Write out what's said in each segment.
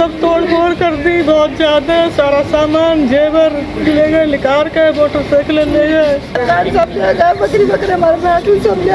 सब तोड़ फोड़ कर दी, बहुत ज्यादा सारा सामान जेवर ले गए, निकाल के मोटरसाइकिल ले गए, सब ले गए, बकरी बकरे मर गए, सब ले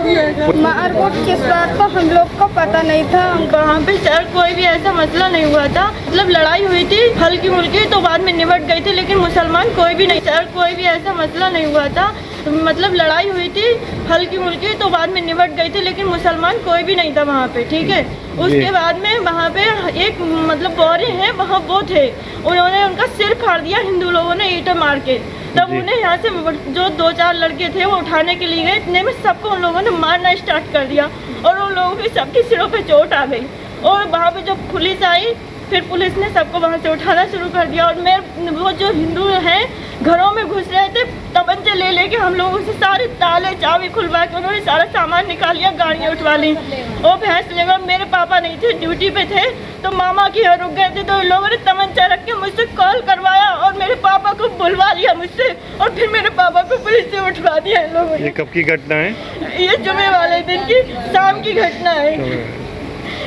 गए, बोल मारकूट किस बात को हम लोग को पता नहीं था। वहाँ पे सर कोई भी ऐसा मसला नहीं हुआ था, मतलब लड़ाई हुई थी हल्की मुल्की तो बाद में निपट गई थी, लेकिन मुसलमान कोई भी नहीं, सर कोई भी ऐसा मसला नहीं हुआ था, मतलब लड़ाई हुई थी हल्की मुल्की तो बाद में निपट गई थी, लेकिन मुसलमान कोई भी नहीं था वहाँ पे, ठीक है। उसके बाद में वहाँ पे एक मतलब बौरे हैं वहाँ वो थे, उन्होंने उनका सिर फाड़ दिया हिंदू लोगों ने ईंटें मार के। तब उन्हें यहाँ से जो 2-4 लड़के थे वो उठाने के लिए गए, इतने में सबको उन लोगों ने मारना स्टार्ट कर दिया और उन लोगों के सबके सिरों पे चोट आ गई। और वहाँ पे जब पुलिस आई फिर पुलिस ने सबको वहाँ से उठाना शुरू कर दिया। और मैं वो जो हिंदू हैं घरों में घुस रहे थे, तमंचे ले लेके हम लोगों से सारे ताले चाबी खुलवा के उन्होंने सारा सामान निकाल लिया, गाड़ियाँ उठवा ली। वो भैंस लेकर मेरे पापा नहीं थे, ड्यूटी पे थे, तो मामा के यहाँ रुक गए थे, तो लोगों ने तमंचा रख के मुझसे कॉल करवाया और मेरे पापा को बुलवा लिया मुझसे, और फिर मेरे पापा को पुलिस से उठवा दिया इन लोगों ने। ये कब की घटना है? ये जुमे वाले दिन की शाम की घटना है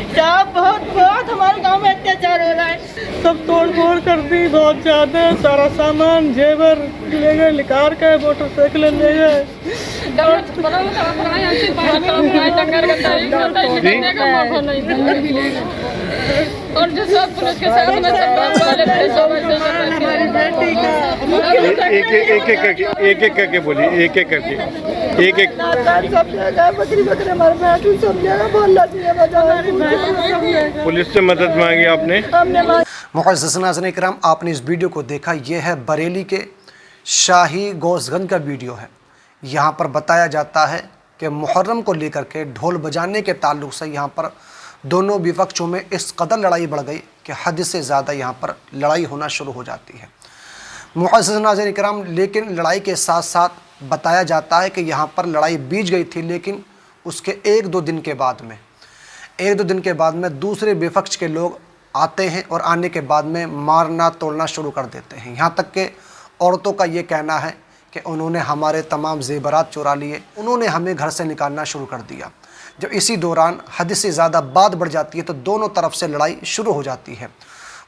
साहब। बहुत हमारे गांव में अत्याचार हो रहा है। सब तोड़ फोड़ कर दी, बहुत ज्यादा सारा सामान जेवर ले गए, निकाल के मोटरसाइकिल ले गए, और जो सब पुलिस के साथ में एक करके बोली, एक करके सब जगह बकरी बकरे मर गए, सब जगह बोल पुलिस से मदद मांगी आपने? मुअज़्ज़ज़ नाज़रीन इकराम, आपने इस वीडियो को देखा, ये है बरेली के शाही गोसगंज का वीडियो है। यहाँ पर बताया जाता है कि मुहर्रम को लेकर के ढोल बजाने के ताल्लुक़ से यहाँ पर दोनों विपक्षों में इस कदर लड़ाई बढ़ गई कि हद से ज़्यादा यहाँ पर लड़ाई होना शुरू हो जाती है। मुअज़्ज़ज़ नाज़रीन इकराम, लेकिन लड़ाई के साथ साथ बताया जाता है कि यहाँ पर लड़ाई बीच गई थी, लेकिन उसके 1-2 दिन के बाद में दूसरे विपक्ष के लोग आते हैं और आने के बाद में मारना तोड़ना शुरू कर देते हैं। यहाँ तक कि औरतों का ये कहना है कि उन्होंने हमारे तमाम ज़ेवरात चुरा लिए, उन्होंने हमें घर से निकालना शुरू कर दिया। जब इसी दौरान हद से ज़्यादा बात बढ़ जाती है तो दोनों तरफ से लड़ाई शुरू हो जाती है।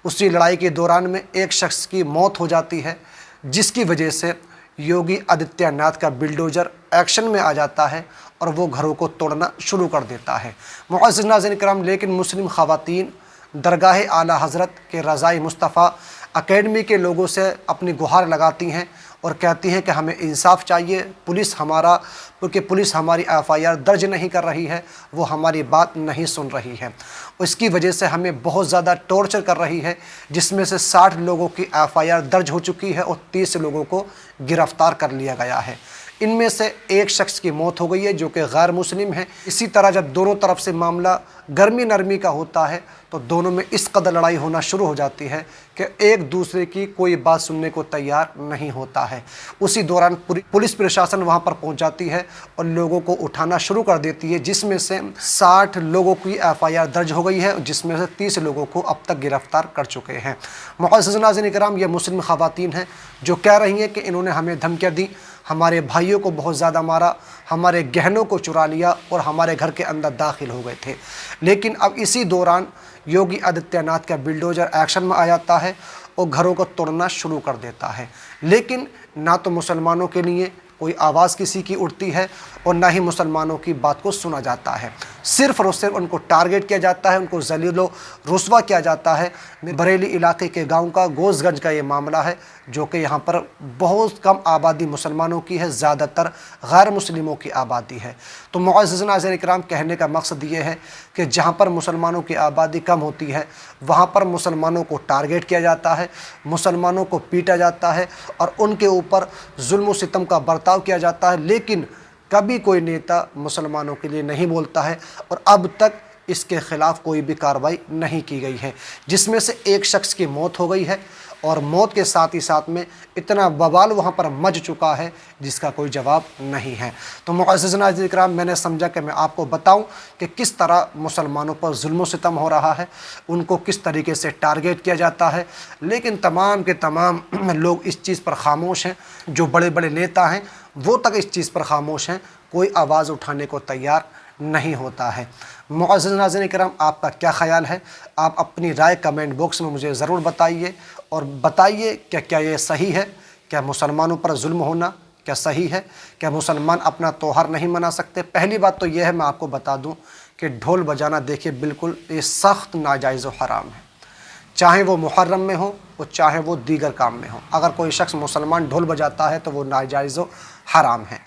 उसी लड़ाई के दौरान में एक शख्स की मौत हो जाती है, जिसकी वजह से योगी आदित्यनाथ का बिल्डोजर एक्शन में आ जाता है और वो घरों को तोड़ना शुरू कर देता है। मुअज़्ज़ज़ नाज़रीन इकराम, लेकिन मुस्लिम ख़वातीन दरगाह आला हज़रत के रज़ाए मुस्तफ़ा अकेडमी के लोगों से अपनी गुहार लगाती हैं और कहती हैं कि हमें इंसाफ चाहिए। पुलिस हमारी FIR दर्ज नहीं कर रही है, वो हमारी बात नहीं सुन रही है, इसकी वजह से हमें बहुत ज़्यादा टॉर्चर कर रही है, जिसमें से 60 लोगों की FIR दर्ज हो चुकी है और 30 लोगों को गिरफ़्तार कर लिया गया है। इनमें से एक शख्स की मौत हो गई है जो कि गैर मुस्लिम है। इसी तरह जब दोनों तरफ से मामला गर्मी नरमी का होता है तो दोनों में इस कदर लड़ाई होना शुरू हो जाती है कि एक दूसरे की कोई बात सुनने को तैयार नहीं होता है। उसी दौरान पुलिस प्रशासन वहां पर पहुंच जाती है और लोगों को उठाना शुरू कर देती है, जिसमें से 60 लोगों की FIR दर्ज हो गई है, जिसमें से 30 लोगों को अब तक गिरफ्तार कर चुके हैं। मुअज़्ज़ज़ नाज़रीन इकराम, ये मुस्लिम ख़वातीन हैं जो कह रही हैं कि इन्होंने हमें धमकियाँ दी, हमारे भाइयों को बहुत ज़्यादा मारा, हमारे गहनों को चुरा लिया और हमारे घर के अंदर दाखिल हो गए थे। लेकिन अब इसी दौरान योगी आदित्यनाथ का बिल्डोजर एक्शन में आ जाता है और घरों को तोड़ना शुरू कर देता है। लेकिन ना तो मुसलमानों के लिए कोई आवाज़ किसी की उठती है और ना ही मुसलमानों की बात को सुना जाता है। सिर्फ और सिर्फ उनको टारगेट किया जाता है, उनको ज़लील रुस्वा किया जाता है। बरेली इलाके के गांव का गोसगंज का ये मामला है, जो कि यहाँ पर बहुत कम आबादी मुसलमानों की है, ज़्यादातर गैर मुस्लिमों की आबादी है। तो मुअज़्ज़ज़ नाज़रीन इकराम, कहने का मकसद ये है कि जहाँ पर मुसलमानों की आबादी कम होती है वहाँ पर मुसलमानों को टारगेट किया जाता है, मुसलमानों को पीटा जाता है और उनके ऊपर जुल्म व सितम का बर्ताव किया जाता है। लेकिन कभी कोई नेता मुसलमानों के लिए नहीं बोलता है और अब तक इसके ख़िलाफ़ कोई भी कार्रवाई नहीं की गई है, जिसमें से एक शख्स की मौत हो गई है और मौत के साथ ही साथ में इतना बवाल वहाँ पर मच चुका है जिसका कोई जवाब नहीं है। तो मुअज़्ज़ज़ नाज़रीन इकराम, मैंने समझा कि मैं आपको बताऊं कि किस तरह मुसलमानों पर जुल्म सितम हो रहा है, उनको किस तरीके से टारगेट किया जाता है। लेकिन तमाम के तमाम लोग इस चीज़ पर खामोश हैं, जो बड़े बड़े नेता हैं वो तक इस चीज़ पर खामोश हैं, कोई आवाज़ उठाने को तैयार नहीं होता है। मुअज़्ज़िज़ नाज़रीन किराम, आपका क्या ख़याल है? आप अपनी राय कमेंट बॉक्स में मुझे ज़रूर बताइए और बताइए क्या ये सही है? क्या मुसलमानों पर जुल्म होना क्या सही है? क्या मुसलमान अपना त्योहार नहीं मना सकते? पहली बात तो यह है, मैं आपको बता दूं कि ढोल बजाना देखिए बिल्कुल ये सख्त नाजायज़ व हराम है, चाहे वो मुहर्रम में हो और चाहे वो दीगर काम में हो। अगर कोई शख्स मुसलमान ढोल बजाता है तो वो नाजायज़ व हराम है।